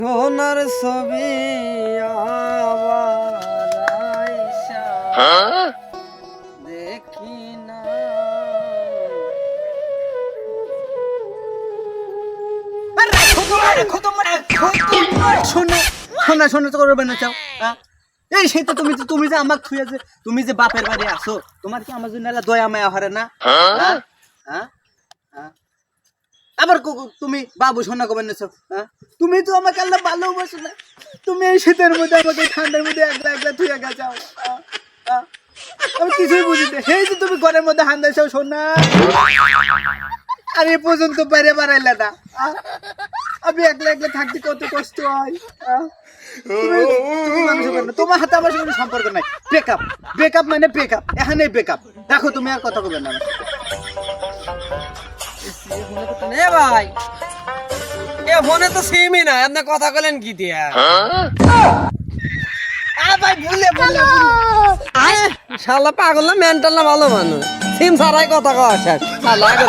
সোনার ছবি আবার আইসা দেখি না। শোনা শোনা শোনা তো করবে না চাও এই সেই তো তুমি যে আমাকে থুয়ে যে তুমি যে বাপের বাড়ি আসো তোমার কি আমার জন্য দয়া মায়া হরে না? হ্যাঁ হ্যাঁ হ্যাঁ আবার তুমি বাবু সোনা কবে নেছো? হ্যাঁ তুমি তো আমাকে আল্লাহ ভালোবাসো না, তুমি এই শীতের মধ্যে আমাকে ঠান্ডার মধ্যে একলা একলা থুয়ে গেছাও। আমি কিছুই বুঝি না, সেই যে তুমি ঘরের মধ্যে হান্দাইছাও সোনা, আর এ পর্যন্ত বাইরে বাড়াইলে না। আমি একলা একলা থাকতে কত কষ্ট হয়। তোমার হাতে আমার সঙ্গে সম্পর্ক নাই। ব্রেকআপ ব্রেকআপ মানে ব্রেকআপ, এখানে ব্রেকআপ। দেখো তুমি আর কথা বলবে না। এ ভাই এ ফোনে তো সিমই না, আপনি কথা বলেন কি দিয়া? ভাই ভুলে শালা পাগল না মেন্টাল না ভালো মানুষ, সিম ছাড়াই কথা কওয়া শেষ। শালা আগে